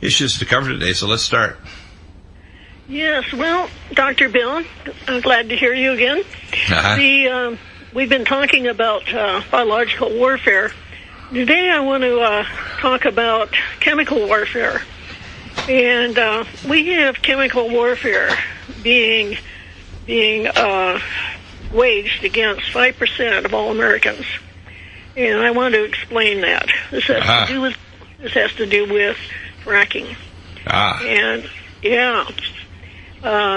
issues to cover today, so let's start. Yes, well, Dr. Bill, I'm glad to hear you again. We've been talking about biological warfare. Today I want to talk about chemical warfare. And we have chemical warfare being waged against 5% of all Americans. And I want to explain that. This has to do with fracking. And,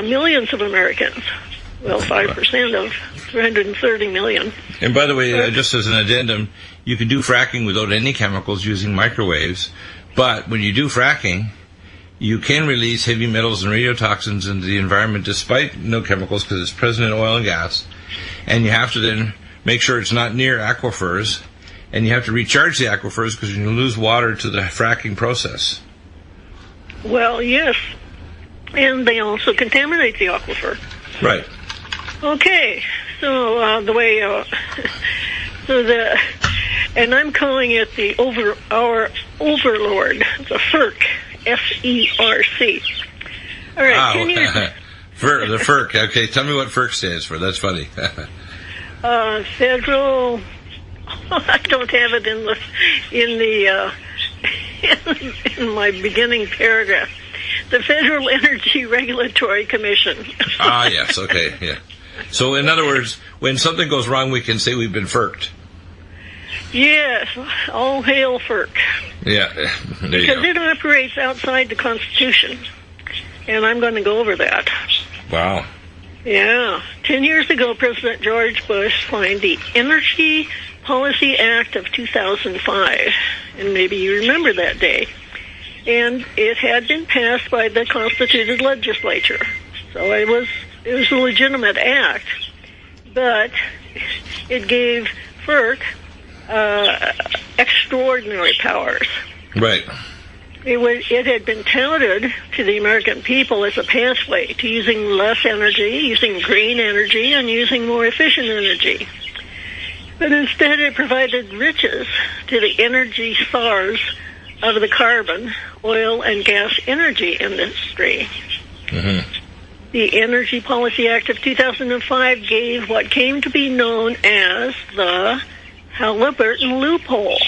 millions of Americans. Well, 5% of 330 million. And by the way, just as an addendum, you can do fracking without any chemicals using microwaves. But when you do fracking, you can release heavy metals and radiotoxins into the environment despite no chemicals because it's present in oil and gas. And you have to then make sure it's not near aquifers. And you have to recharge the aquifers because you lose water to the fracking process. Well, yes. And they also contaminate the aquifer. Right. Okay. So and I'm calling it our overlord, the FERC, F-E-R-C. All right. Wow. The FERC. Okay, tell me what FERC stands for. That's funny. Federal. I don't have it in my beginning paragraph. The Federal Energy Regulatory Commission. Yes. Okay. Yeah. So, in other words, when something goes wrong, we can say we've been FERC'd. Yes, all hail FERC. Yeah, because it operates outside the Constitution, and I'm going to go over that. Wow. Yeah. 10 years ago, President George Bush signed the Energy Policy Act of 2005, and maybe you remember that day. And it had been passed by the constituted legislature, so it was a legitimate act, but it gave FERC extraordinary powers. Right. It had been touted to the American people as a pathway to using less energy, using green energy, and using more efficient energy. But instead it provided riches to the energy czars of the carbon, oil, and gas energy industry. Mm-hmm. The Energy Policy Act of 2005 gave what came to be known as the Halliburton loophole.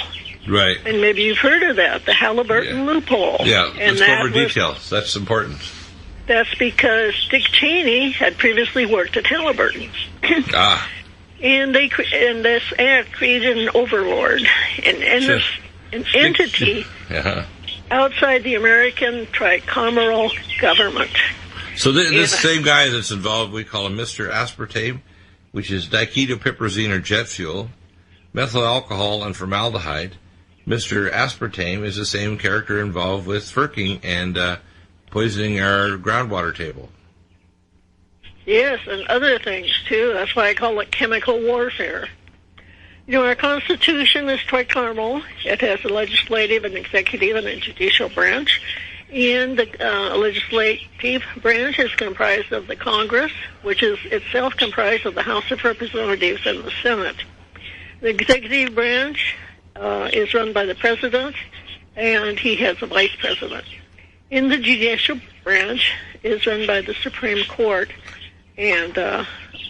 Right. And maybe you've heard of that, the Halliburton loophole. Yeah, and let's go over details. That's important. That's because Dick Cheney had previously worked at Halliburton. And this act created an overlord, an entity outside the American tricameral government. So this same guy that's involved, we call him Mr. Aspartame, which is diketopiperazine or jet fuel, methyl alcohol, and formaldehyde. Mr. Aspartame is the same character involved with fracking and poisoning our groundwater table. Yes, and other things, too. That's why I call it chemical warfare. You know, our Constitution is tricameral. It has a legislative, an executive, and a judicial branch. And the legislative branch is comprised of the Congress, which is itself comprised of the House of Representatives and the Senate. The executive branch is run by the president, and he has a vice president. In the judicial branch is run by the Supreme Court and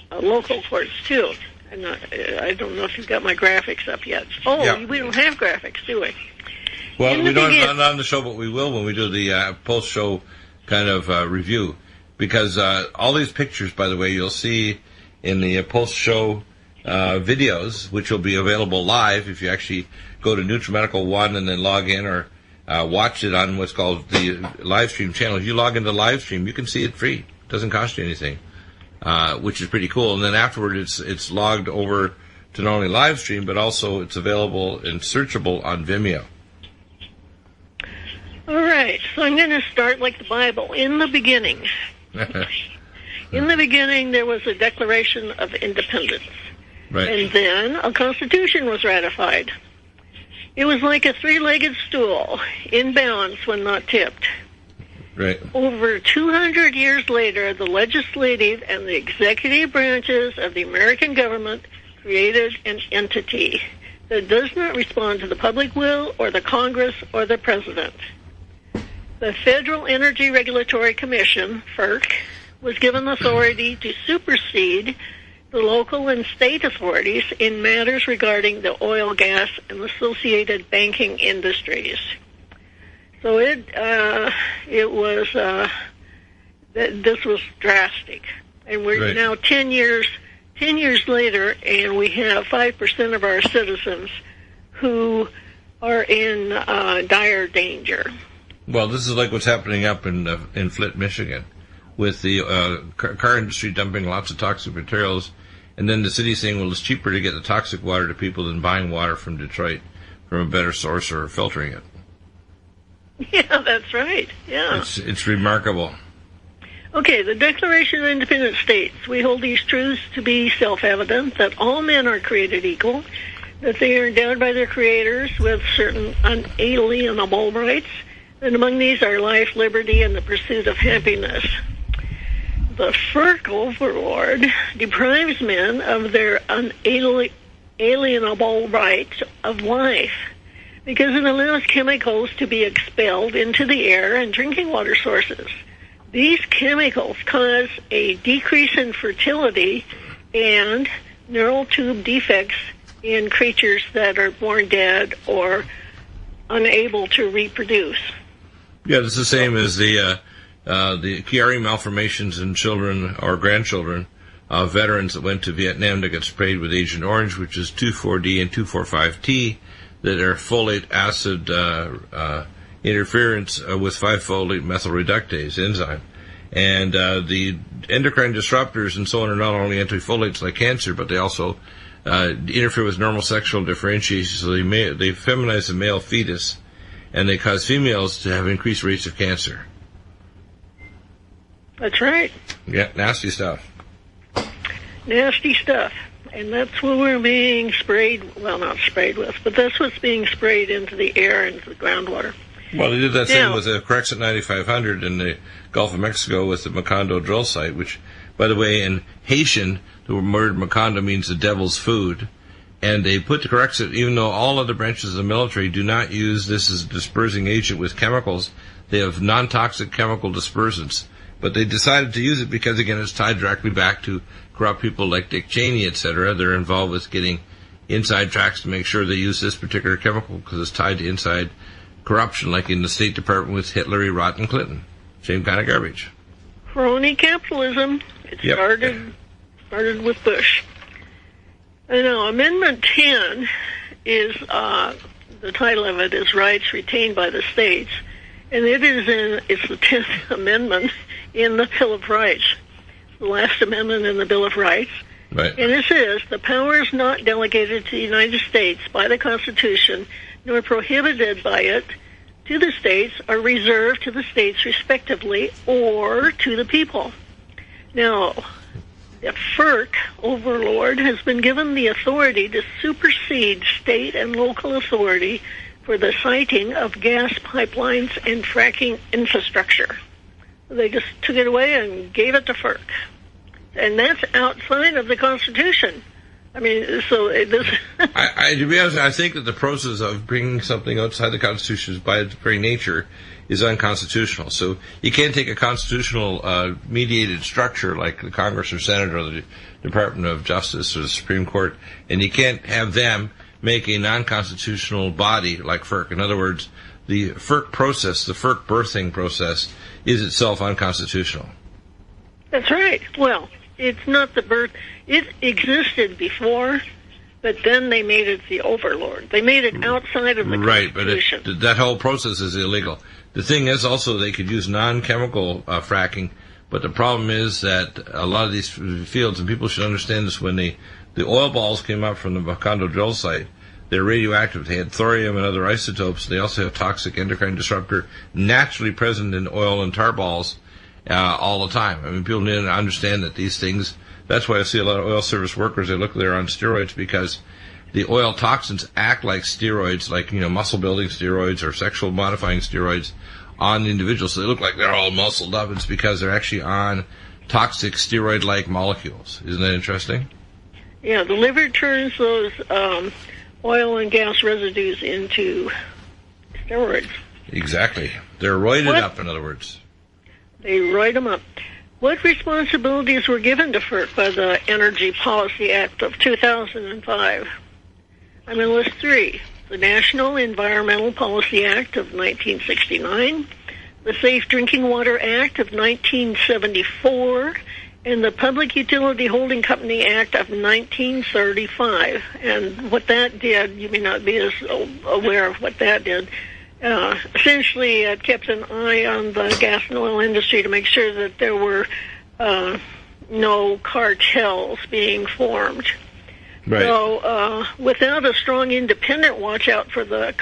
local courts, too. And I don't know if you've got my graphics up yet. We don't have graphics, do we? Well, we don't have it on the show, but we will when we do the post-show kind of review. Because all these pictures, by the way, you'll see in the post-show videos, which will be available live if you actually go to Nutrimedical 1 and then log in or watch it on what's called the live stream channel. If you log into live stream, you can see it free. It doesn't cost you anything, which is pretty cool. And then afterward, it's logged over to not only live stream, but also it's available and searchable on Vimeo. All right, so I'm going to start like the Bible. In the beginning. In the beginning, there was a Declaration of Independence. Right. And then a Constitution was ratified. It was like a three-legged stool, in balance when not tipped. Right. Over 200 years later, the legislative and the executive branches of the American government created an entity that does not respond to the public will or the Congress or the President. The Federal Energy Regulatory Commission, FERC, was given authority to supersede the local and state authorities in matters regarding the oil, gas, and associated banking industries. So this was drastic, and we're now 10 years later, and we have 5% of our citizens who are in dire danger. Well, this is like what's happening up in Flint, Michigan, with the car industry dumping lots of toxic materials, and then the city saying, well, it's cheaper to get the toxic water to people than buying water from Detroit from a better source or filtering it. Yeah, that's right. Yeah. It's remarkable. Okay, the Declaration of Independent States. We hold these truths to be self-evident, that all men are created equal, that they are endowed by their creators with certain unalienable rights, and among these are life, liberty, and the pursuit of happiness. The FERC overlord deprives men of their unalienable rights of life because it allows chemicals to be expelled into the air and drinking water sources. These chemicals cause a decrease in fertility and neural tube defects in creatures that are born dead or unable to reproduce. Yeah, it's the same as the Chiari malformations in children or grandchildren of veterans that went to Vietnam to get sprayed with Agent Orange, which is 2,4-D and 2,4,5-T, that are folate acid interference with 5-folate methyl reductase enzyme. And the endocrine disruptors and so on are not only antifolates like cancer, but they also interfere with normal sexual differentiation, so they feminize the male fetus, and they cause females to have increased rates of cancer. That's right. Yeah, nasty stuff. Nasty stuff. And that's what we're being sprayed, well, not sprayed with, but that's what's being sprayed into the air, into the groundwater. Well, they did that same with the Corexit 9500 in the Gulf of Mexico with the Macondo drill site, which, by the way, in Haitian, the word Macondo means the devil's food. And they put the Corexit, even though all other branches of the military do not use this as a dispersing agent with chemicals, they have non-toxic chemical dispersants. But they decided to use it because, again, it's tied directly back to corrupt people like Dick Cheney, etc. They're involved with getting inside tracks to make sure they use this particular chemical because it's tied to inside corruption, like in the State Department with Hitler, Rotten Clinton. Same kind of garbage. Crony capitalism. It started with Bush. I know. Amendment 10 is, the title of it is Rights Retained by the States, and it's the 10th Amendment in the Bill of Rights, the last amendment in the Bill of Rights. Right. And it says, the powers not delegated to the United States by the Constitution, nor prohibited by it to the states, are reserved to the states respectively or to the people. Now, the FERC overlord has been given the authority to supersede state and local authority for the siting of gas pipelines and fracking infrastructure. They just took it away and gave it to FERC. And that's outside of the Constitution. I mean, so this... to be honest, I think that the process of bringing something outside the Constitution by its very nature is unconstitutional. So you can't take a constitutional mediated structure like the Congress or Senate or the Department of Justice or the Supreme Court, and you can't have them make a non-constitutional body like FERC. In other words, the FERC process, the FERC birthing process, is itself unconstitutional. That's right. Well, it's not the birth. It existed before, but then they made it the overlord. They made it outside of the Constitution. Right, but that whole process is illegal. The thing is also they could use non-chemical fracking, but the problem is that a lot of these fields, and people should understand this, when the oil balls came up from the Macondo drill site, they're radioactive. They had thorium and other isotopes. They also have toxic endocrine disruptor naturally present in oil and tar balls all the time. I mean, people need to understand that these things, that's why I see a lot of oil service workers, they look they're on steroids, because the oil toxins act like steroids, like, muscle building steroids or sexual modifying steroids on individuals. So they look like they're all muscled up. It's because they're actually on toxic steroid-like molecules. Isn't that interesting? Yeah, the liver turns those oil and gas residues into steroids. Exactly. They're roided up, in other words. They roid them up. What responsibilities were given to FERC by the Energy Policy Act of 2005? I'm going to list three. The National Environmental Policy Act of 1969, the Safe Drinking Water Act of 1974, and the Public Utility Holding Company Act of 1935. And what that did, you may not be as aware of what that did. Essentially, it kept an eye on the gas and oil industry to make sure that there were no cartels being formed. Right. So without a strong independent watch out for the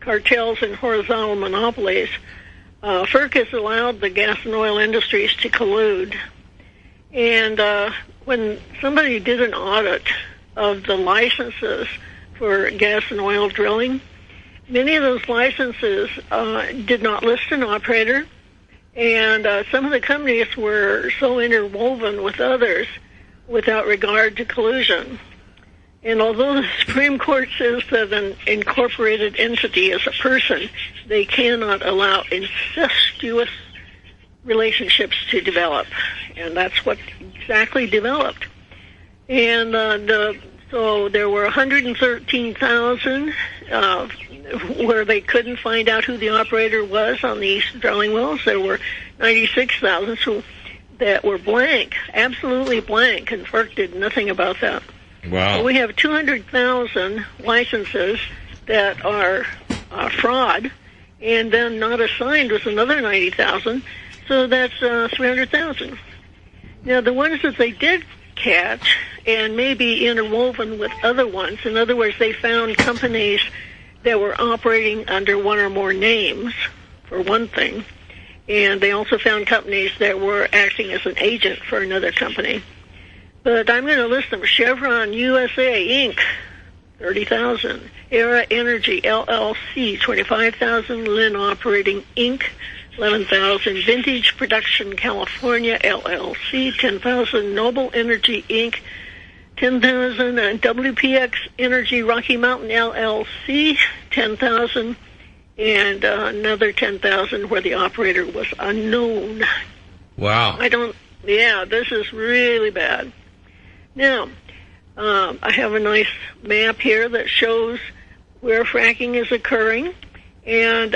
cartels and horizontal monopolies, FERC has allowed the gas and oil industries to collude. And when somebody did an audit of the licenses for gas and oil drilling, many of those licenses did not list an operator, and some of the companies were so interwoven with others without regard to collusion. And although the Supreme Court says that an incorporated entity is a person, they cannot allow incestuous relationships to develop, and that's what exactly developed. And so there were 113,000 where they couldn't find out who the operator was on these drilling wells. There were 96,000 that were blank, absolutely blank, and FERC did nothing about that. Wow. So we have 200,000 licenses that are fraud, and then not assigned was another 90,000. So that's 300,000. Now, the ones that they did catch and maybe interwoven with other ones, in other words, they found companies that were operating under one or more names, for one thing, and they also found companies that were acting as an agent for another company. But I'm going to list them. Chevron USA, Inc., 30,000. Era Energy, LLC, 25,000. Lynn Operating, Inc., 11,000. Vintage Production California, LLC, 10,000. Noble Energy, Inc., 10,000. And WPX Energy Rocky Mountain, LLC, 10,000. And another 10,000 where the operator was unknown. Wow. This is really bad. Now, I have a nice map here that shows where fracking is occurring, and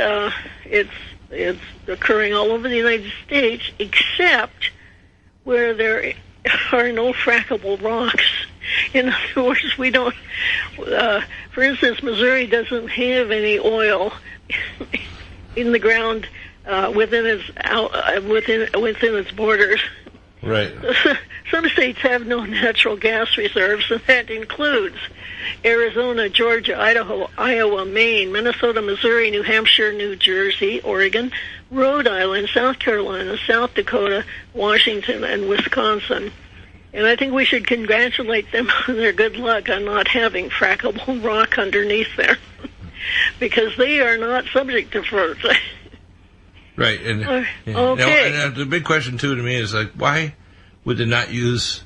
it's occurring all over the United States, except where there are no frackable rocks. In other words, we don't. For instance, Missouri doesn't have any oil in the ground within its borders. Right. Some states have no natural gas reserves, and that includes Arizona, Georgia, Idaho, Iowa, Maine, Minnesota, Missouri, New Hampshire, New Jersey, Oregon, Rhode Island, South Carolina, South Dakota, Washington, and Wisconsin. And I think we should congratulate them on their good luck on not having frackable rock underneath there, because they are not subject to FERC. Right. And, okay. Now, the big question, too, to me is, like, why would they not use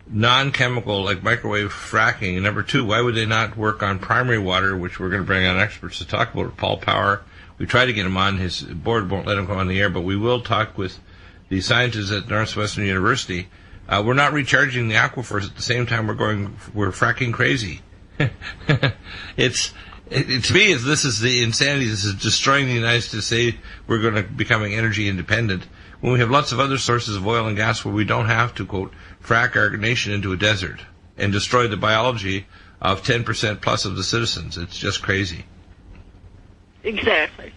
non-chemical, like microwave fracking? And number two, why would they not work on primary water, which we're going to bring on experts to talk about? Paul Power, we tried to get him on. His board won't let him come on the air, but we will talk with the scientists at Northwestern University. We're not recharging the aquifers at the same time we're fracking crazy. To me, this is the insanity. This is destroying the United States to say we're going to becoming energy independent when we have lots of other sources of oil and gas where we don't have to, quote, frack our nation into a desert and destroy the biology of 10% plus of the citizens. It's just crazy. Exactly.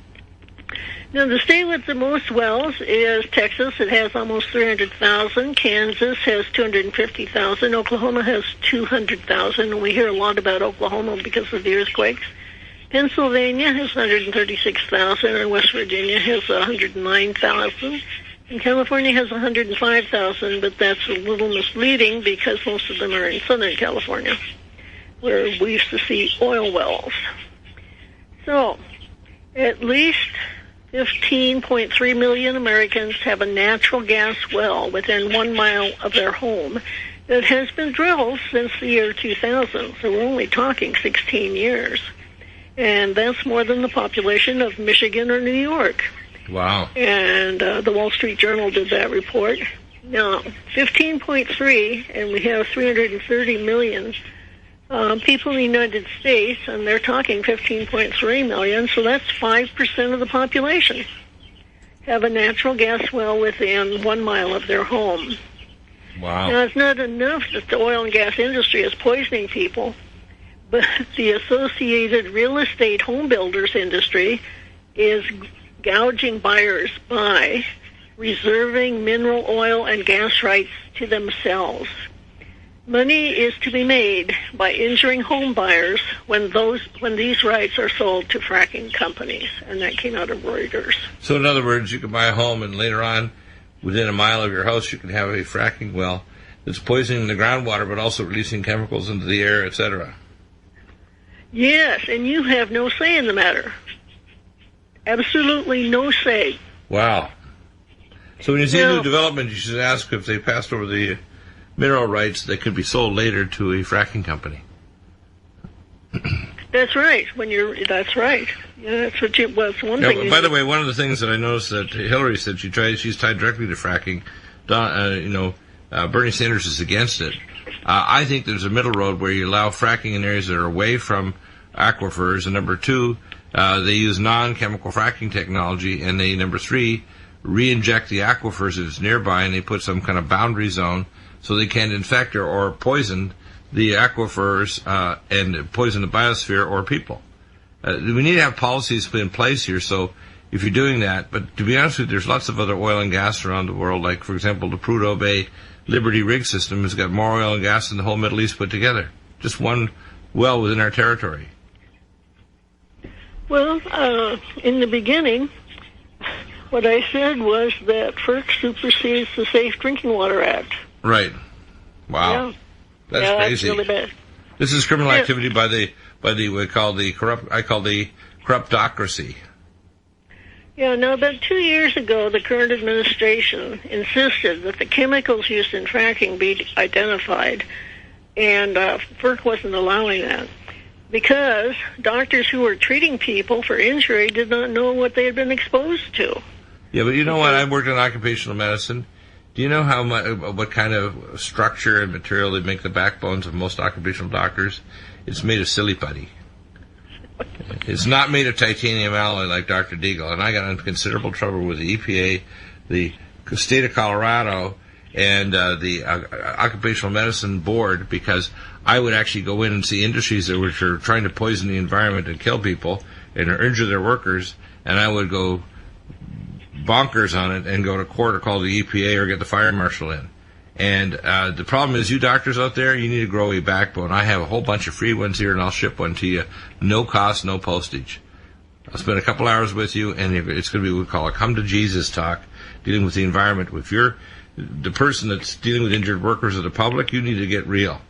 Now, the state with the most wells is Texas. It has almost 300,000. Kansas has 250,000. Oklahoma has 200,000. And we hear a lot about Oklahoma because of the earthquakes. Pennsylvania has 136,000. And West Virginia has 109,000. And California has 105,000. But that's a little misleading because most of them are in Southern California, where we used to see oil wells. So, at least 15.3 million Americans have a natural gas well within 1 mile of their home that has been drilled since the year 2000. So we're only talking 16 years. And that's more than the population of Michigan or New York. Wow. And the Wall Street Journal did that report. Now, 15.3, and we have 330 million people in the United States, and they're talking 15.3 million, so that's 5% of the population have a natural gas well within 1 mile of their home. Wow. Now, it's not enough that the oil and gas industry is poisoning people, but the associated real estate home builders industry is gouging buyers by reserving mineral oil and gas rights to themselves. Money is to be made by injuring home buyers when these rights are sold to fracking companies, and that came out of Reuters. So in other words, you can buy a home and later on, within a mile of your house, you can have a fracking well that's poisoning the groundwater but also releasing chemicals into the air, etc. Yes, and you have no say in the matter. Absolutely no say. Wow. So when you see a new development, you should ask if they passed over the mineral rights that could be sold later to a fracking company. That's right. That's right. Yeah, that's what was one thing. By the way, one of the things that I noticed that Hillary said she's tied directly to fracking. Bernie Sanders is against it. I think there's a middle road where you allow fracking in areas that are away from aquifers, and number two, they use non-chemical fracking technology, and they, number three, re-inject the aquifers if it's nearby, and they put some kind of boundary zone so they can't infect or poison the aquifers and poison the biosphere or people. We need to have policies put in place here, so if you're doing that, but to be honest with you, there's lots of other oil and gas around the world, like, for example, the Prudhoe Bay Liberty rig system has got more oil and gas than the whole Middle East put together. Just one well within our territory. Well, in the beginning, what I said was that FERC supersedes the Safe Drinking Water Act. Right. Wow. Yeah. That's crazy. That's really bad. This is criminal activity by the I call the corruptocracy. Yeah, no, about 2 years ago, the current administration insisted that the chemicals used in fracking be identified, and FERC wasn't allowing that because doctors who were treating people for injury did not know what they had been exposed to. Yeah, but you know what? I worked in occupational medicine. Do you know what kind of structure and material they make the backbones of most occupational doctors? It's made of silly putty. It's not made of titanium alloy like Dr. Deagle, and I got in considerable trouble with the EPA, the state of Colorado, and the Occupational Medicine Board because I would actually go in and see industries that were trying to poison the environment and kill people and injure their workers, and I would go bonkers on it and go to court or call the EPA or get the fire marshal in. And the problem is, you doctors out there, you need to grow a backbone. I have a whole bunch of free ones here, and I'll ship one to you. No cost, no postage. I'll spend a couple hours with you, and it's going to be what we call a come-to-Jesus talk, dealing with the environment. If you're the person that's dealing with injured workers or the public, you need to get real.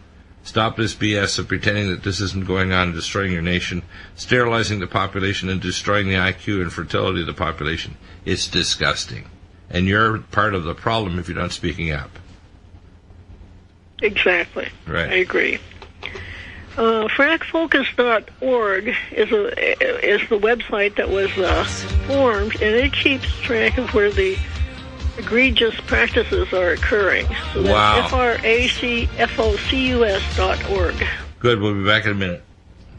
Stop this BS of pretending that this isn't going on and destroying your nation, sterilizing the population and destroying the IQ and fertility of the population. It's disgusting. And you're part of the problem if you're not speaking up. Exactly. Right. I agree. Fracfocus.org is the website that was formed, and it keeps track of where the egregious practices are occurring. So that's fracfocus.org. Good. We'll be back in a minute.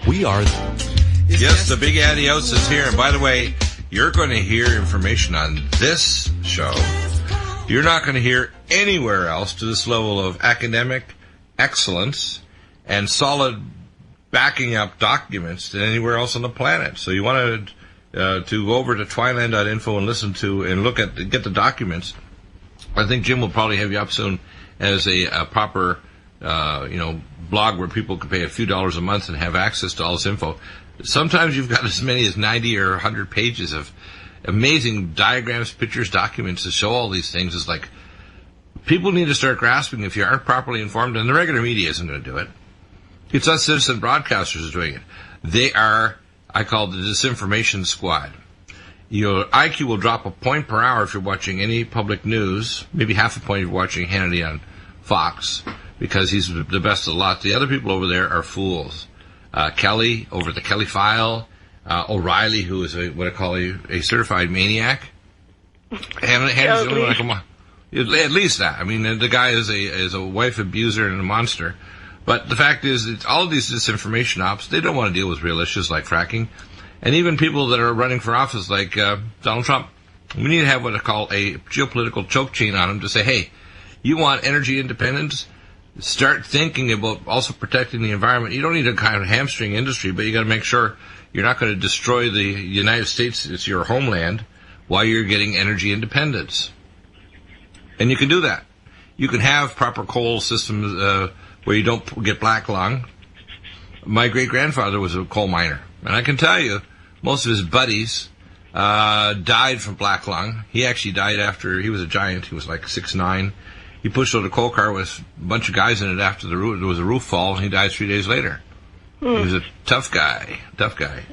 We are... Yes, the big adios is here. And by the way, you're going to hear information on this show you're not going to hear anywhere else to this level of academic excellence and solid backing up documents than anywhere else on the planet. So you want to go over to twiland.info and listen to and get the documents. I think Jim will probably have you up soon as a proper blog where people can pay a few dollars a month and have access to all this info. Sometimes you've got as many as 90 or 100 pages of amazing diagrams, pictures, documents to show all these things. It's like people need to start grasping if you aren't properly informed, and the regular media isn't going to do it. It's us citizen broadcasters doing it. They are, I call the disinformation squad. Your IQ will drop a point per hour if you're watching any public news, maybe half a point if you're watching Hannity on Fox, because he's the best of the lot. The other people over there are fools. Kelly over the Kelly File, O'Reilly, who is what I call a certified maniac. At least that. I mean, the guy is a wife abuser and a monster. But the fact is, that all of these disinformation ops, they don't want to deal with real issues like fracking. And even people that are running for office like Donald Trump, we need to have what I call a geopolitical choke chain on them to say, hey, you want energy independence? Start thinking about also protecting the environment. You don't need to kind of hamstring industry, but you got to make sure you're not going to destroy the United States, it's your homeland, while you're getting energy independence. And you can do that. You can have proper coal systems where you don't get black lung. My great-grandfather was a coal miner. And I can tell you, most of his buddies died from black lung. He actually died after, he was a giant. He was like 6'9". He pushed out a coal car with a bunch of guys in it after there was a roof fall, and he died 3 days later. He was a tough guy.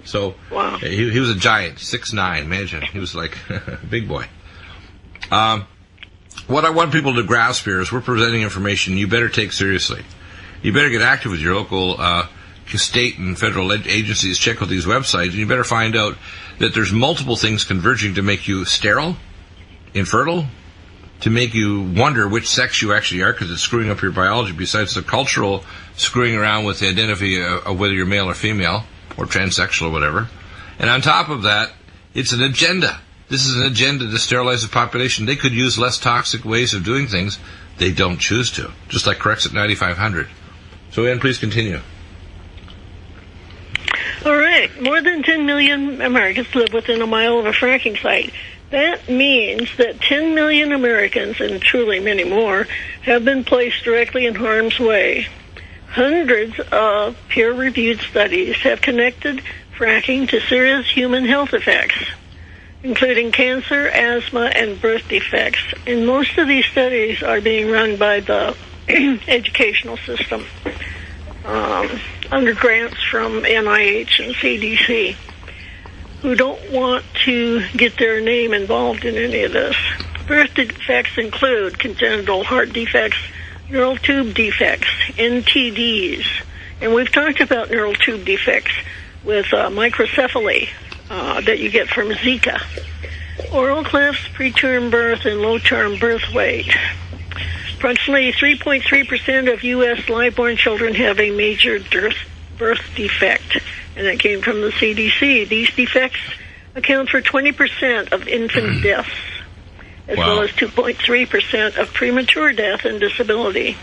So wow. he was a giant, 6'9". Imagine. He was like a big boy. What I want people to grasp here is we're presenting information you better take seriously. You better get active with your local state and federal agencies. Check out these websites, and you better find out that there's multiple things converging to make you sterile, infertile, to make you wonder which sex you actually are, because it's screwing up your biology, besides the cultural screwing around with the identity of whether you're male or female, or transsexual or whatever. And on top of that, it's an agenda. This is an agenda to sterilize the population. They could use less toxic ways of doing things. They don't choose to, just like Corrects at 9500. So, Ann, please continue. All right. More than 10 million Americans live within a mile of a fracking site. That means that 10 million Americans, and truly many more, have been placed directly in harm's way. Hundreds of peer-reviewed studies have connected fracking to serious human health effects, including cancer, asthma, and birth defects. And most of these studies are being run by the educational system under grants from NIH and CDC, who don't want to get their name involved in any of this. Birth defects include congenital heart defects, neural tube defects, NTDs, and we've talked about neural tube defects with microcephaly that you get from Zika, oral clefts, preterm birth, and low-term birth weight. Approximately 3.3% of U.S. live-born children have a major birth defect, and that came from the CDC. These defects account for 20% of infant deaths, as well as 2.3% of premature death and disability.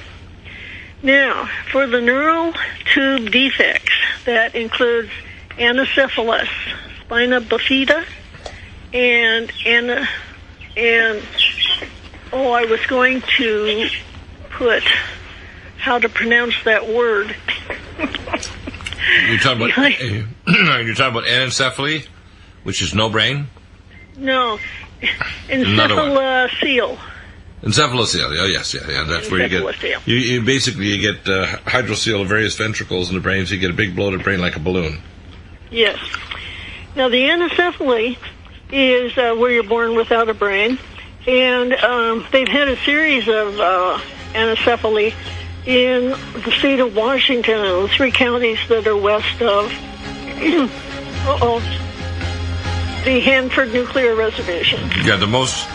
Now, for the neural tube defects, that includes anencephalus, spina bifida, and I was going to put how to pronounce that word. You're talking about anencephaly, which is no brain? No, encephalocele. Encephalocele. Oh yes, yeah. That's where you get. You basically get hydrocele of various ventricles in the brain, so you get a big bloated brain like a balloon. Yes. Now the anencephaly is where you're born without a brain, and they've had a series of anencephaly in the state of Washington and the 3 counties that are west of the Hanford Nuclear Reservation. Yeah, the most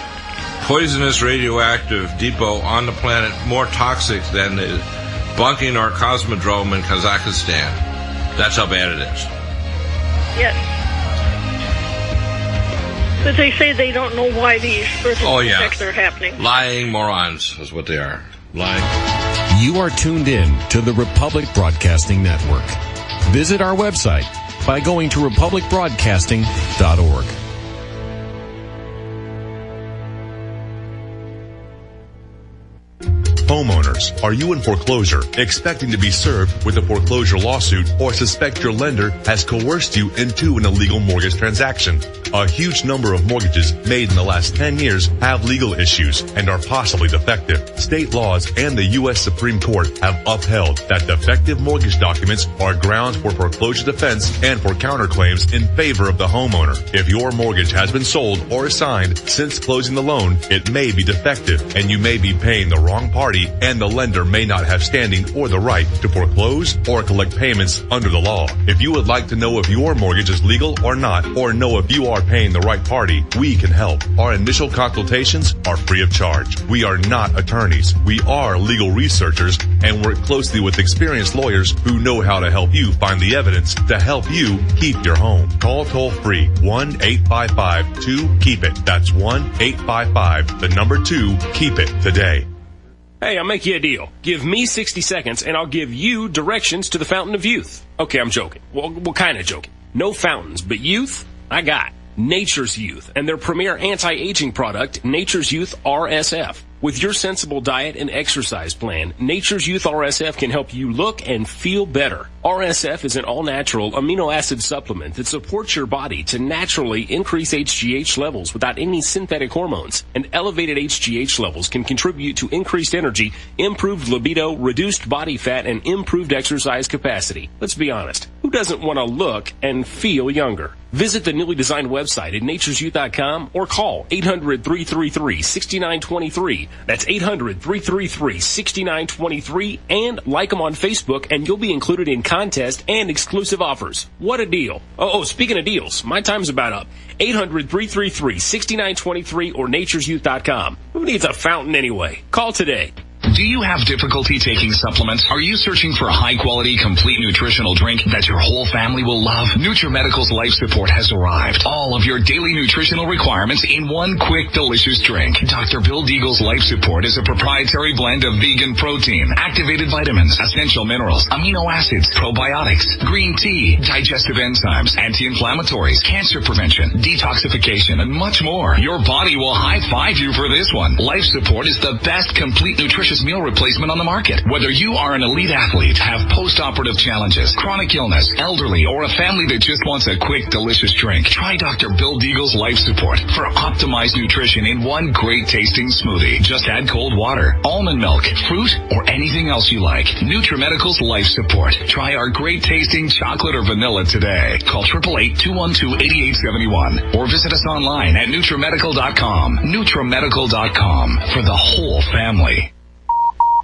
poisonous radioactive depot on the planet, more toxic than the Baikonur Cosmodrome in Kazakhstan. That's how bad it is. Yes. But they say they don't know why these birth defects are happening. Lying morons is what they are. Lying. You are tuned in to the Republic Broadcasting Network. Visit our website by going to republicbroadcasting.org. Homeowners, are you in foreclosure, expecting to be served with a foreclosure lawsuit, or suspect your lender has coerced you into an illegal mortgage transaction? A huge number of mortgages made in the last 10 years have legal issues and are possibly defective. State laws and the U.S. Supreme Court have upheld that defective mortgage documents are grounds for foreclosure defense and for counterclaims in favor of the homeowner. If your mortgage has been sold or assigned since closing the loan, it may be defective and you may be paying the wrong party, and the lender may not have standing or the right to foreclose or collect payments under the law. If you would like to know if your mortgage is legal or not, or know if you are paying the right party, we can help. Our initial consultations are free of charge. We are not attorneys. We are legal researchers and work closely with experienced lawyers who know how to help you find the evidence to help you keep your home. Call toll free 1-855-2-KEEP-IT. That's 1-855-2-KEEP-IT today. Hey, I'll make you a deal. Give me 60 seconds and I'll give you directions to the Fountain of Youth. Okay, I'm joking. Well, kind of joking. No fountains, but youth, I got Nature's Youth and their premier anti-aging product, Nature's Youth RSF. With your sensible diet and exercise plan, Nature's Youth RSF can help you look and feel better. RSF is an all-natural amino acid supplement that supports your body to naturally increase HGH levels without any synthetic hormones. And elevated HGH levels can contribute to increased energy, improved libido, reduced body fat, and improved exercise capacity. Let's be honest, who doesn't want to look and feel younger? Visit the newly designed website at naturesyouth.com or call 800-333-6923. That's 800-333-6923, and like them on Facebook and you'll be included in contest and exclusive offers. What a deal. Oh, speaking of deals, my time's about up. 800-333-6923 or naturesyouth.com. Who needs a fountain anyway? Call today. Do you have difficulty taking supplements? Are you searching for a high-quality, complete nutritional drink that your whole family will love? Nutrimedical's Life Support has arrived. All of your daily nutritional requirements in one quick, delicious drink. Dr. Bill Deagle's Life Support is a proprietary blend of vegan protein, activated vitamins, essential minerals, amino acids, probiotics, green tea, digestive enzymes, anti-inflammatories, cancer prevention, detoxification, and much more. Your body will high-five you for this one. Life Support is the best complete nutritious meal replacement on the market. Whether you are an elite athlete, have post-operative challenges, chronic illness, elderly, or a family that just wants a quick, delicious drink, try Dr. Bill Deagle's Life Support for optimized nutrition in one great tasting smoothie. Just add cold water, almond milk, fruit, or anything else you like. Nutrimedical's Life Support. Try our great tasting chocolate or vanilla today. Call 888-212-8871 or visit us online at Nutrimedical.com. Nutrimedical.com for the whole family.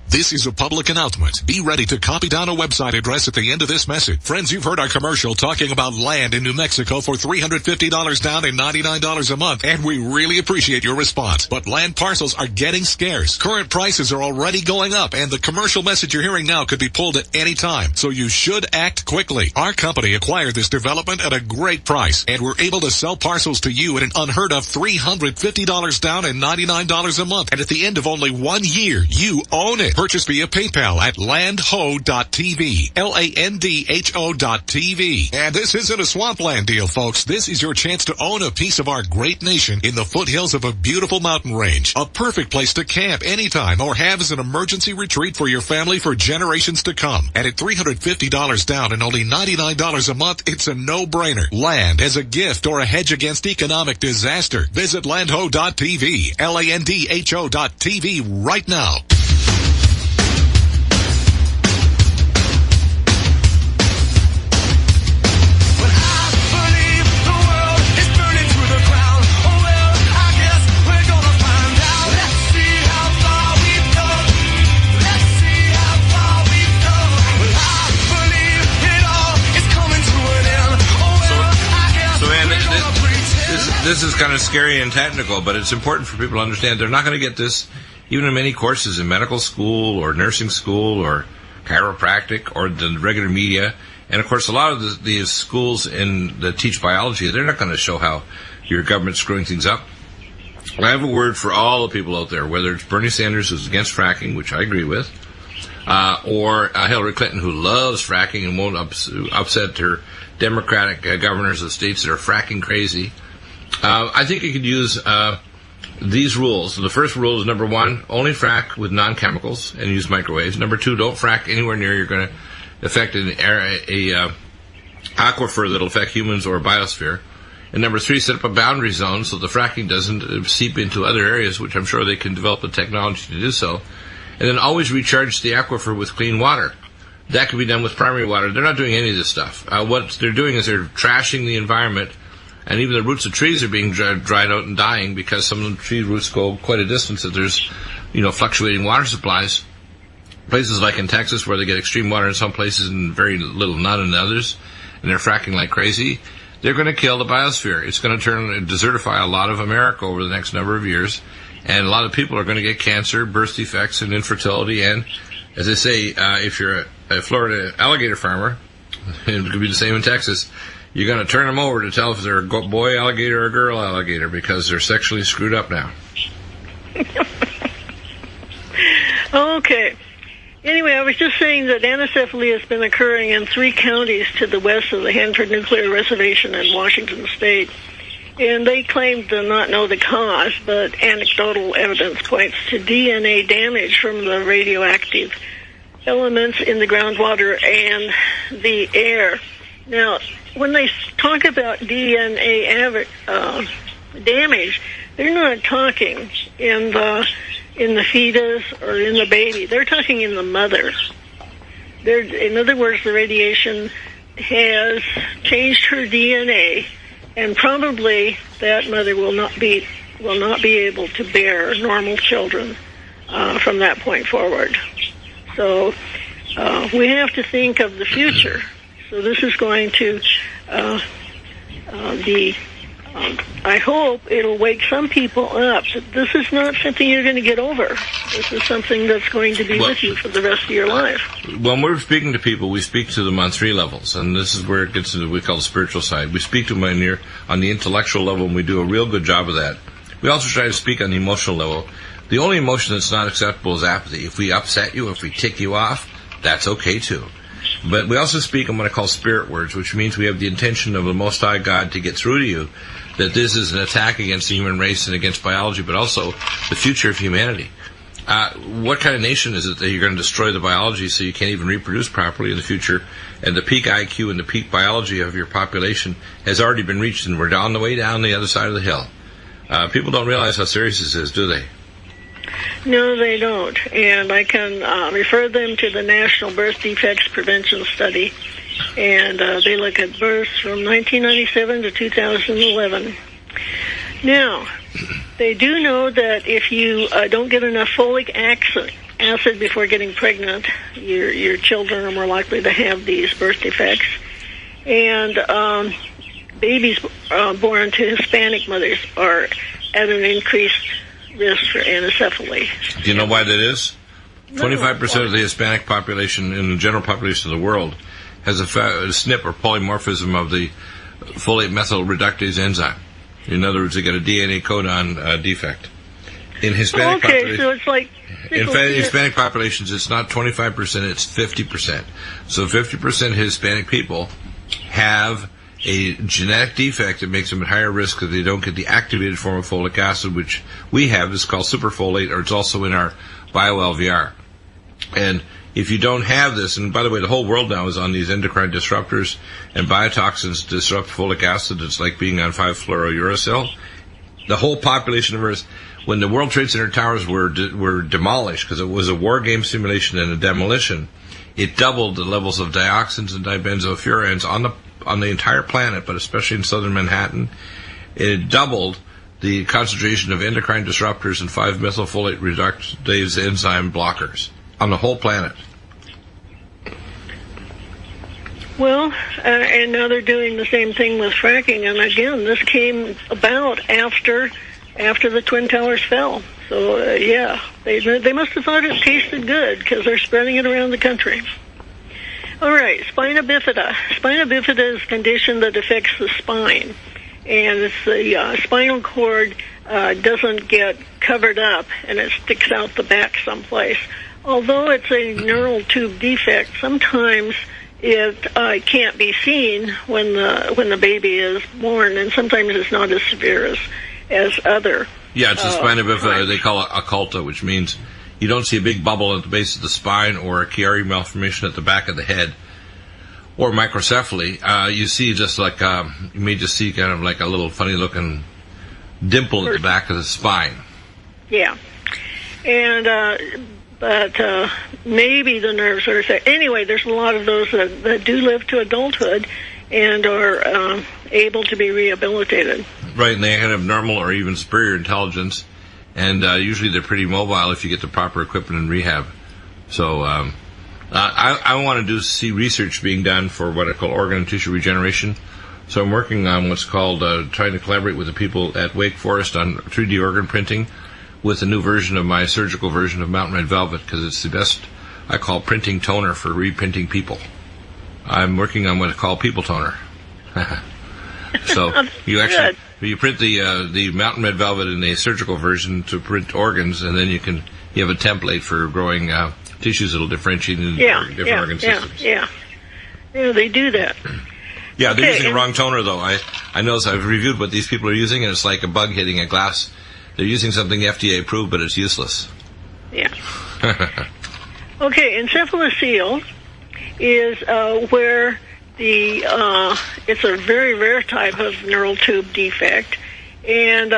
This is a public announcement. Be ready to copy down a website address at the end of this message. Friends, you've heard our commercial talking about land in New Mexico for $350 down and $99 a month, and we really appreciate your response. But land parcels are getting scarce. Current prices are already going up, and the commercial message you're hearing now could be pulled at any time. So you should act quickly. Our company acquired this development at a great price, and we're able to sell parcels to you at an unheard of $350 down and $99 a month. And at the end of only 1 year, you own it. Purchase via PayPal at landho.tv, LANDHO.tv. And this isn't a swampland deal, folks. This is your chance to own a piece of our great nation in the foothills of a beautiful mountain range. A perfect place to camp anytime or have as an emergency retreat for your family for generations to come. And at $350 down and only $99 a month, it's a no-brainer. Land as a gift or a hedge against economic disaster. Visit landho.tv, LANDHO.tv right now. This is kind of scary and technical, but it's important for people to understand they're not going to get this even in many courses in medical school or nursing school or chiropractic or the regular media. And, of course, a lot of these schools that teach biology, they're not going to show how your government's screwing things up. I have a word for all the people out there, whether it's Bernie Sanders, who's against fracking, which I agree with, or Hillary Clinton, who loves fracking and won't upset her Democratic governors of states that are fracking crazy. I think you could use these rules. The first rule is, number one, only frack with non-chemicals and use microwaves. Number two, don't frack anywhere near you're going to affect an aquifer that will affect humans or a biosphere. And number 3, set up a boundary zone so the fracking doesn't seep into other areas, which I'm sure they can develop the technology to do so. And then always recharge the aquifer with clean water. That can be done with primary water. They're not doing any of this stuff. What they're doing is they're trashing the environment, and even the roots of trees are being dried out and dying because some of the tree roots go quite a distance that there's, fluctuating water supplies. Places like in Texas where they get extreme water in some places and very little none in others, and they're fracking like crazy. They're going to kill the biosphere. It's going to desertify a lot of America over the next number of years, and a lot of people are going to get cancer, birth defects, and infertility. And as I say, if you're a Florida alligator farmer, it could be the same in Texas, you're going to turn them over to tell if they're a boy alligator or a girl alligator because they're sexually screwed up now. Okay. Anyway, I was just saying that anencephaly has been occurring in 3 counties to the west of the Hanford Nuclear Reservation in Washington State. And they claim to not know the cause, but anecdotal evidence points to DNA damage from the radioactive elements in the groundwater and the air. Now, when they talk about DNA damage, they're not talking in the fetus or in the baby. They're talking in the mother. In other words, the radiation has changed her DNA, and probably that mother will not be able to bear normal children from that point forward. So we have to think of the future. So this is going to be. I hope it'll wake some people up that this is not something you're going to get over. This is something that's going to be with you for the rest of your life. When we're speaking to people, we speak to them on 3 levels, and this is where it gets into what we call the spiritual side. We speak to them on the intellectual level, and we do a real good job of that. We also try to speak on the emotional level. The only emotion that's not acceptable is apathy. If we upset you, if we tick you off, that's okay too. But we also speak on what I call spirit words, which means we have the intention of the Most High God to get through to you that this is an attack against the human race and against biology, but also the future of humanity. What kind of nation is it that you're going to destroy the biology so you can't even reproduce properly in the future? And the peak IQ and the peak biology of your population has already been reached, and we're on the way down the other side of the hill. People don't realize how serious this is, do they? No, they don't. And I can refer them to the National Birth Defects Prevention Study. And they look at births from 1997 to 2011. Now, they do know that if you don't get enough folic acid before getting pregnant, your children are more likely to have these birth defects. And babies born to Hispanic mothers are at an increased risk for anencephaly. Do you know why that is? 25% of the Hispanic population in the general population of the world has a SNP or polymorphism of the folate methyl reductase enzyme. In other words, they get a DNA codon defect. In Hispanic so it's like in Hispanic populations, it's not 25%; it's 50%. So 50% of Hispanic people have a genetic defect that makes them at higher risk because they don't get the activated form of folic acid, which we have. It's called superfolate, or it's also in our bio-LVR. And if you don't have this, and by the way, the whole world now is on these endocrine disruptors, and biotoxins disrupt folic acid. It's like being on 5-fluorouracil. The whole population of Earth, when the World Trade Center towers were demolished, because it was a war game simulation and a demolition, it doubled the levels of dioxins and dibenzofurans on the entire planet, but especially in southern Manhattan. It doubled the concentration of endocrine disruptors and 5-methylfolate reductase enzyme blockers on the whole planet. Well, and now they're doing the same thing with fracking, and again, this came about after the Twin Towers fell. So, they must have thought it tasted good, because they're spreading it around the country. All right, spina bifida. Spina bifida is a condition that affects the spine, and it's the spinal cord doesn't get covered up, and it sticks out the back someplace. Although it's a neural tube defect, sometimes it can't be seen when the baby is born, and sometimes it's not as severe as other. Yeah, it's a spina bifida. They call it occulta, which means you don't see a big bubble at the base of the spine or a Chiari malformation at the back of the head. or microcephaly, you see just like, you may just see kind of like a little funny looking dimple at the back of the spine. Yeah. And, but maybe the nerves are affected. Anyway, there's a lot of those that do live to adulthood and are able to be rehabilitated. Right, and they can have normal or even superior intelligence, and usually they're pretty mobile if you get the proper equipment and rehab. So I want to see research being done for what I call organ and tissue regeneration. So I'm working on what's called trying to collaborate with the people at Wake Forest on 3D organ printing with a new version of my surgical version of Mountain Red Velvet, because it's the best, I call, printing toner for reprinting people. I'm working on what I call people toner. So you print the Mountain Red Velvet in a surgical version to print organs, and then you have a template for growing tissues that'll differentiate into different organ systems. Yeah, they do that. Yeah, they're using the wrong toner, though. I notice I've reviewed what these people are using, and it's like a bug hitting a glass. They're using something FDA approved, but it's useless. Yeah. Okay, encephalocele is where it's a very rare type of neural tube defect, and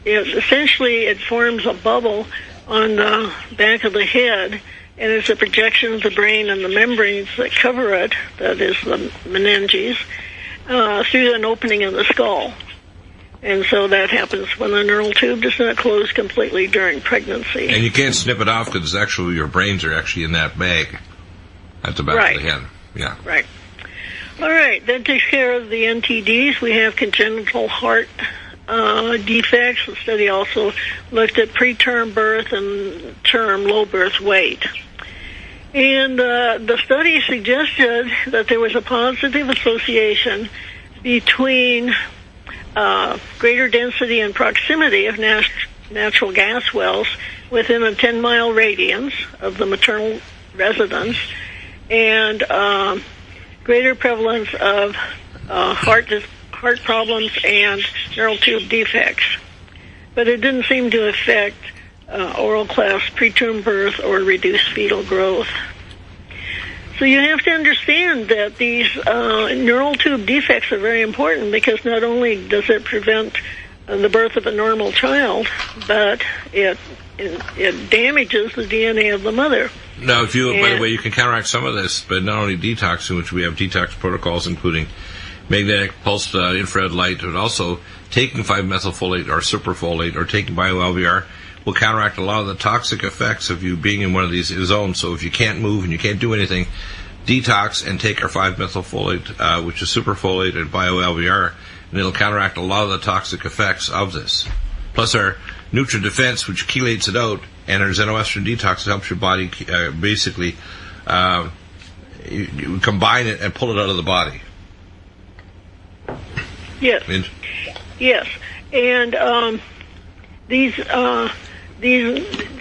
essentially it forms a bubble on the back of the head, and it's a projection of the brain and the membranes that cover it, that is the meninges, through an opening in the skull. And so that happens when the neural tube does not close completely during pregnancy. And you can't snip it off because actually your brains are actually in that bag at the back of the head. Yeah. Right. All right. That takes care of the NTDs. We have congenital heart defects. The study also looked at preterm birth and term low birth weight. And the study suggested that there was a positive association between greater density and proximity of natural gas wells within a 10-mile radius of the maternal residence, and greater prevalence of heart problems and neural tube defects. But it didn't seem to affect oral class preterm birth or reduced fetal growth. So you have to understand that these neural tube defects are very important, because not only does it prevent the birth of a normal child, but it damages the DNA of the mother. Now, by the way, you can counteract some of this, but not only detoxing, which we have detox protocols, including magnetic pulsed infrared light, but also taking 5-methylfolate or superfolate or taking bio-LVR will counteract a lot of the toxic effects of you being in one of these zones. So if you can't move and you can't do anything, detox and take our 5-methylfolate, which is superfolate and bio-LVR, and it'll counteract a lot of the toxic effects of this. Plus our NutriDefense, which chelates it out, and our xenoestrogen detox helps your body basically you combine it and pull it out of the body. Yes. Yes. And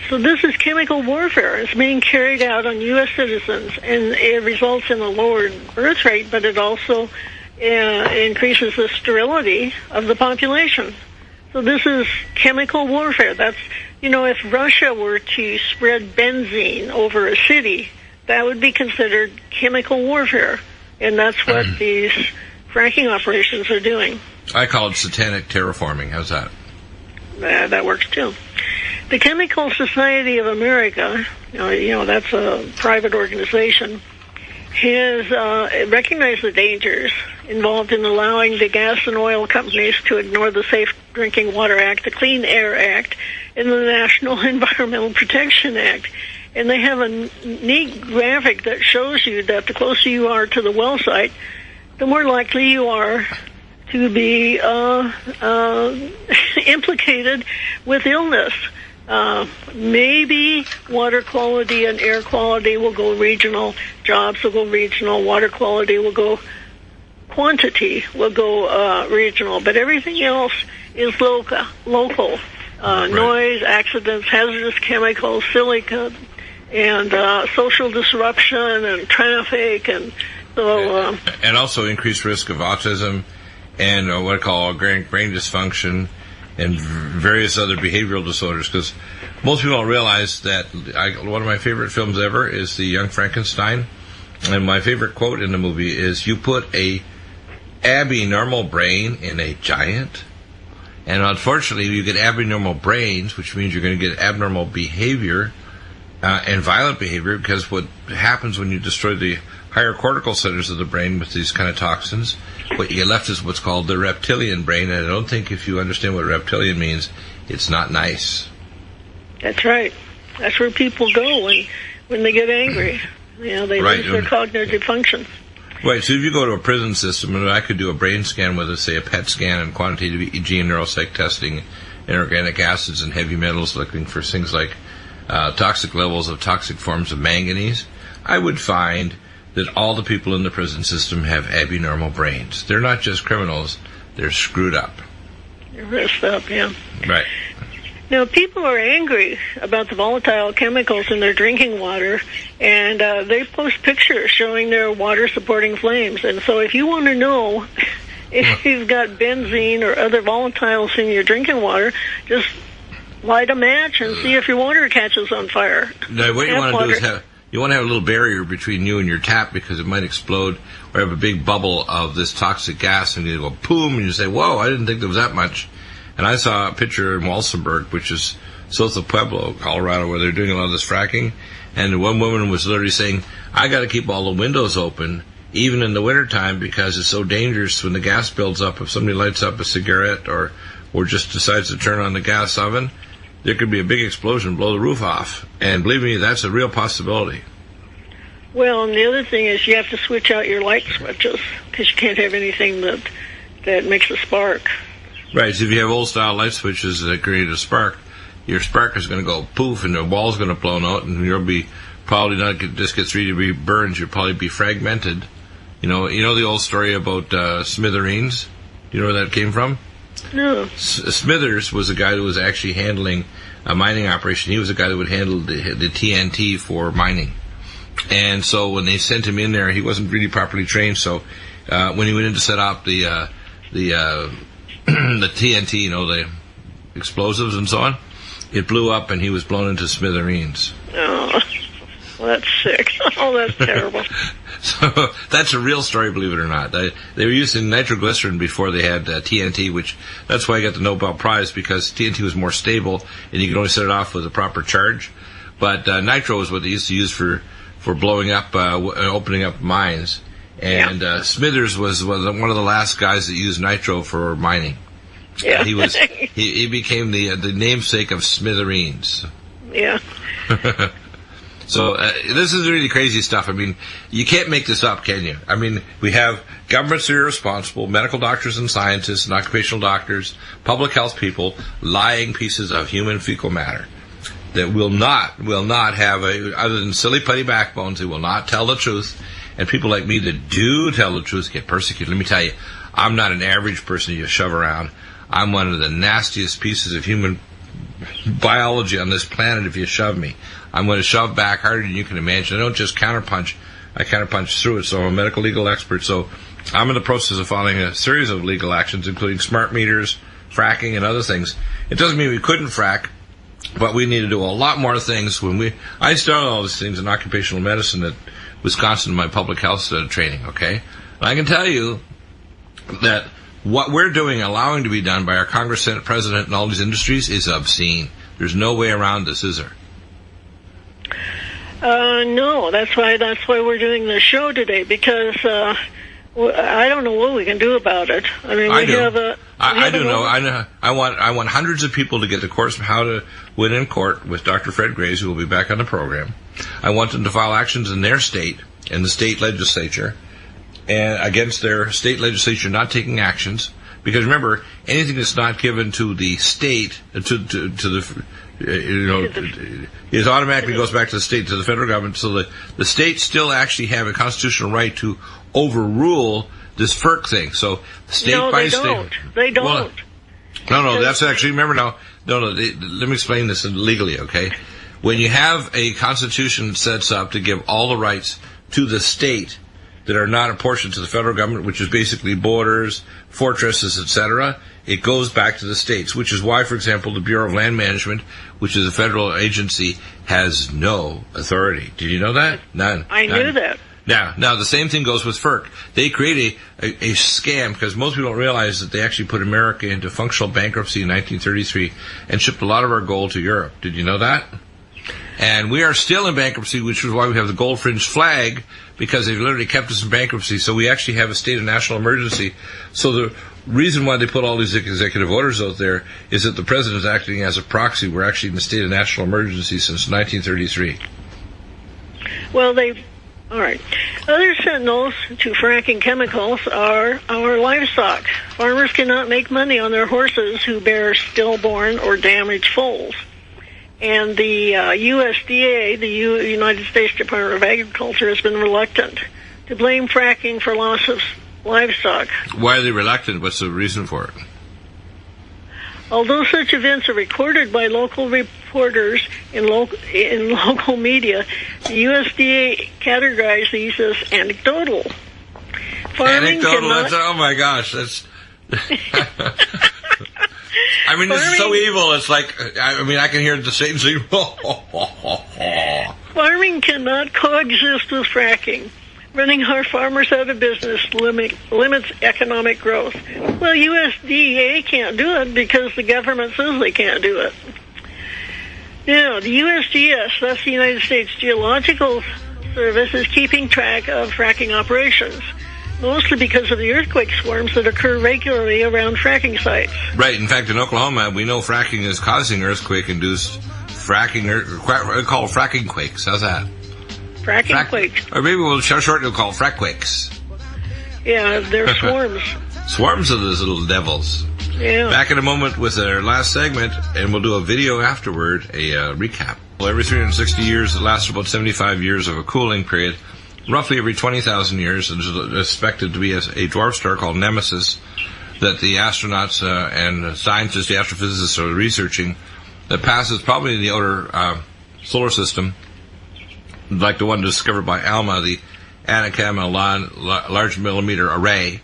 so this is chemical warfare. It's being carried out on U.S. citizens, and it results in a lowered birth rate, but it also increases the sterility of the population. So this is chemical warfare. That's, if Russia were to spread benzene over a city, that would be considered chemical warfare, and that's what these fracking operations are doing. I call it satanic terraforming. How's that? That works too. The Chemical Society of America, that's a private organization, has recognized the dangers involved in allowing the gas and oil companies to ignore the Safe Drinking Water Act, the Clean Air Act, and the National Environmental Protection Act. And they have a neat graphic that shows you that the closer you are to the well site, the more likely you are to be implicated with illness. Maybe water quality and air quality will go regional, jobs will go regional, water quality will go, quantity will go regional, but everything else is local. Right. Noise, accidents, hazardous chemicals, silica, and social disruption and traffic, and so... and also increased risk of autism and what I call brain dysfunction and various other behavioral disorders, because most people don't realize that one of my favorite films ever is The Young Frankenstein, And my favorite quote in the movie is, "You put a abnormal brain in a giant." And unfortunately, you get abnormal brains, which means you're going to get abnormal behavior and violent behavior, because what happens when you destroy the higher cortical centers of the brain with these kind of toxins, what you get left is what's called the reptilian brain. And I don't think, if you understand what reptilian means, it's not nice. That's right. That's where people go when they get angry. They lose their cognitive function. Right, so if you go to a prison system, and I could do a brain scan with, say, a PET scan and quantitative EEG and neuropsych testing and organic acids and heavy metals, looking for things like toxic levels of toxic forms of manganese, I would find that all the people in the prison system have abnormal brains. They're not just criminals, they're screwed up. They're messed up, yeah. Right. Now, people are angry about the volatile chemicals in their drinking water, and they post pictures showing their water-supporting flames. And so if you want to know if you've got benzene or other volatiles in your drinking water, just light a match and see if your water catches on fire. Now, what you want to do is you want to have a little barrier between you and your tap, because it might explode or have a big bubble of this toxic gas, and you go boom, and you say, "Whoa, I didn't think there was that much." And I saw a picture in Walsenburg, which is south of Pueblo, Colorado, where they're doing a lot of this fracking. And one woman was literally saying, "I got to keep all the windows open, even in the wintertime, because it's so dangerous when the gas builds up. If somebody lights up a cigarette or just decides to turn on the gas oven, there could be a big explosion, blow the roof off." And believe me, that's a real possibility. Well, and the other thing is you have to switch out your light switches, because you can't have anything that makes a spark. Right, so if you have old-style light switches that create a spark, your spark is going to go poof, and the wall's going to blow out, and you'll be probably not just get 3-degree burns. You'll probably be fragmented. You know the old story about smithereens? You know where that came from? No. Smithers was a guy who was actually handling a mining operation. He was a guy that would handle the TNT for mining. And so when they sent him in there, he wasn't really properly trained. So when he went in to set up the TNT, the explosives and so on, it blew up and he was blown into smithereens. Oh, well, that's sick. Oh, that's terrible. So that's a real story, believe it or not. They were using nitroglycerin before they had TNT, that's why I got the Nobel Prize, because TNT was more stable and you could only set it off with a proper charge. But nitro is what they used to use for blowing up, opening up mines. And Smithers was one of the last guys that used nitro for mining. Yeah. He became the namesake of smithereens. Yeah. So this is really crazy stuff. I mean, you can't make this up, can you? I mean, we have governments that are responsible, medical doctors and scientists and occupational doctors, public health people, lying pieces of human fecal matter that will not have other than silly putty backbones. They will not tell the truth. And people like me that do tell the truth get persecuted. Let me tell you, I'm not an average person you shove around. I'm one of the nastiest pieces of human biology on this planet if you shove me. I'm going to shove back harder than you can imagine. I don't just counterpunch. I counterpunch through it. So I'm a medical legal expert. So I'm in the process of filing a series of legal actions, including smart meters, fracking, and other things. It doesn't mean we couldn't frack, but we need to do a lot more things. I started all these things in occupational medicine at Wisconsin in my public health training, okay? And I can tell you that what we're doing, allowing to be done by our Congress, Senate, President, and all these industries is obscene. There's no way around this, is there? No, that's why we're doing this show today, because I don't know what we can do about it. I mean, I know. I want hundreds of people to get the course of how to win in court with Dr. Fred Graves, who will be back on the program. I want them to file actions in their state, in the state legislature, and against their state legislature not taking actions. Because remember, anything that's not given to the state, it automatically goes back to the state, to the federal government. So the states still actually have a constitutional right to overrule this FERC thing. So state by state. They don't. Well, no, that's actually, remember now, let me explain this legally, okay? When you have a constitution that sets up to give all the rights to the state that are not apportioned to the federal government, which is basically borders, fortresses, etc., it goes back to the states, which is why, for example, the Bureau of Land Management, which is a federal agency, has no authority. Did you know that? None. I knew that. Now the same thing goes with FERC. They create a scam because most people don't realize that they actually put America into functional bankruptcy in 1933 and shipped a lot of our gold to Europe. Did you know that? And we are still in bankruptcy, which is why we have the gold fringe flag, because they've literally kept us in bankruptcy. So we actually have a state of national emergency. So the reason why they put all these executive orders out there is that the president is acting as a proxy. We're actually in a state of national emergency since 1933. Well, all right. Other sentinels to fracking chemicals are our livestock. Farmers cannot make money on their horses who bear stillborn or damaged foals. And the USDA, the United States Department of Agriculture, has been reluctant to blame fracking for loss of livestock. Why are they reluctant? What's the reason for it? Although such events are recorded by local reporters in local media, the USDA categorizes these as anecdotal. Anecdotal? Oh my gosh, that's... I mean, this is so evil. It's like, I can hear the same thing. Farming cannot coexist with fracking. Running our farmers out of business limits economic growth. Well, USDA can't do it because the government says they can't do it. Now, the USGS, that's the United States Geological Service, is keeping track of fracking operations, mostly because of the earthquake swarms that occur regularly around fracking sites. Right. In fact, in Oklahoma, we know fracking is causing earthquake-induced fracking, called fracking quakes. How's that? Fracking quakes. Or maybe we'll shortly call frack quakes. Yeah, they're swarms. Swarms of those little devils. Yeah. Back in a moment with our last segment, and we'll do a video afterward, a recap. Well, every 360 years, it lasts about 75 years of a cooling period. Roughly every 20,000 years, there's expected to be a dwarf star called Nemesis that the astronauts and scientists, the astrophysicists are researching, that passes probably in the outer solar system, like the one discovered by ALMA, the Atacama Large Millimeter Array.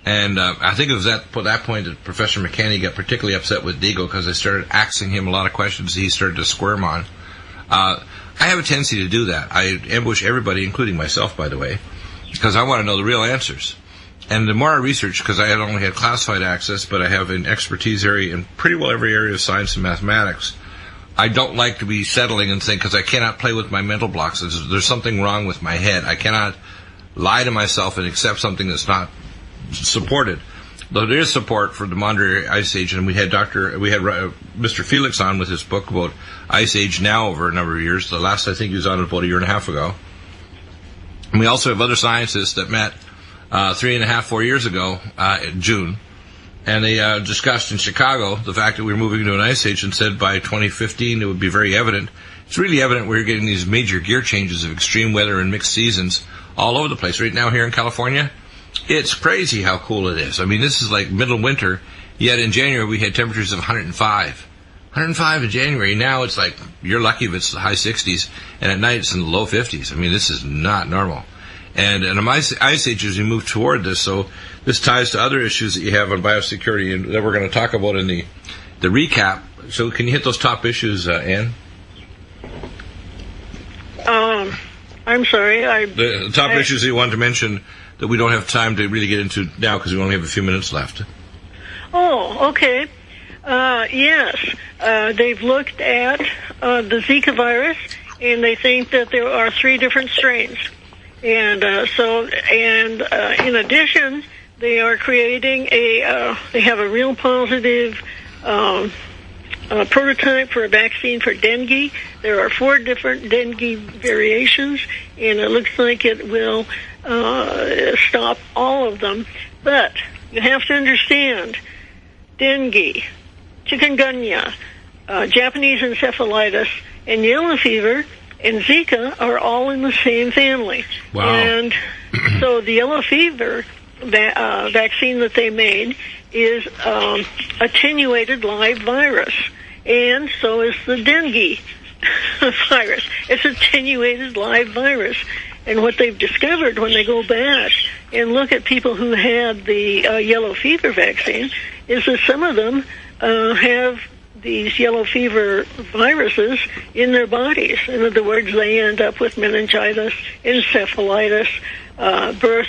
And I think it was at that point that Professor McKinney got particularly upset with Deagle because they started asking him a lot of questions he started to squirm on. I have a tendency to do that. I ambush everybody, including myself, by the way, because I want to know the real answers. And the more I research, because I had only had classified access, but I have an expertise area in pretty well every area of science and mathematics, I don't like to be settling and think, because I cannot play with my mental blocks. There's something wrong with my head. I cannot lie to myself and accept something that's not supported. Though there is support for the Monterey Ice Age, and we had Mr. Felix on with his book about Ice Age now over a number of years. The last I think he was on about a year and a half ago. And we also have other scientists that met 4 years ago in June, and they discussed in Chicago the fact that we were moving into an ice age, and said by 2015 it would be very evident. It's really evident we're getting these major gear changes of extreme weather and mixed seasons all over the place. Right now here in California, it's crazy how cool it is. I mean, this is like middle winter, yet in January we had temperatures of 105. 105 in January. Now it's like, you're lucky if it's the high 60s, and at night it's in the low 50s. I mean, this is not normal. And in ice age, as we move toward this, so this ties to other issues that you have on biosecurity and that we're going to talk about in the recap. So can you hit those top issues, Ann? I'm sorry. The top issues that you wanted to mention that we don't have time to really get into now because we only have a few minutes left. Oh, okay. Yes. They've looked at the Zika virus, and they think that there are 3 different strains. And in addition, they are creating they have a real positive prototype for a vaccine for dengue. There are 4 different dengue variations, and it looks like it will stop all of them. But you have to understand, dengue, chikungunya, Japanese encephalitis, and yellow fever and Zika are all in the same family. Wow. And so the yellow fever vaccine that they made is attenuated live virus. And so is the dengue virus. It's attenuated live virus. And what they've discovered when they go back and look at people who had the yellow fever vaccine is that some of them have these yellow fever viruses in their bodies. In other words, they end up with meningitis, encephalitis, birth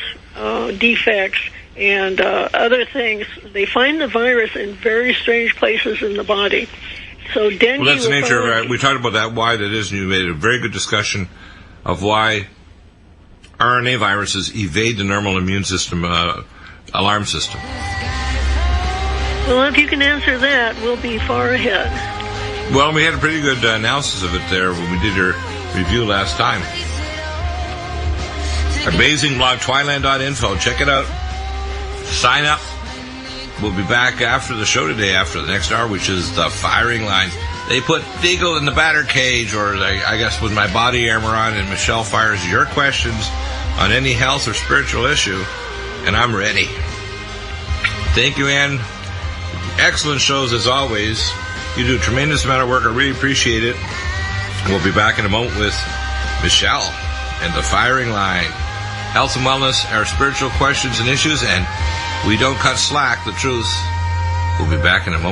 defects, and other things. They find the virus in very strange places in the body. So dengue. Well, that's the nature of it. We talked about that, why that is, and you made a very good discussion of why RNA viruses evade the normal immune system alarm system. Well, if you can answer that, we'll be far ahead. Well, we had a pretty good analysis of it there when we did our review last time. Amazing blog, twiland.info. Check it out. Sign up. We'll be back after the show today, after the next hour, which is the firing line. They put Deagle in the batter cage, or I guess with my body armor on, and Michelle fires your questions on any health or spiritual issue, and I'm ready. Thank you, Ann. Excellent shows as always. You do a tremendous amount of work. I really appreciate it. We'll be back in a moment with Michelle and the firing line. Health and wellness, our spiritual questions and issues, and we don't cut slack, the truth. We'll be back in a moment.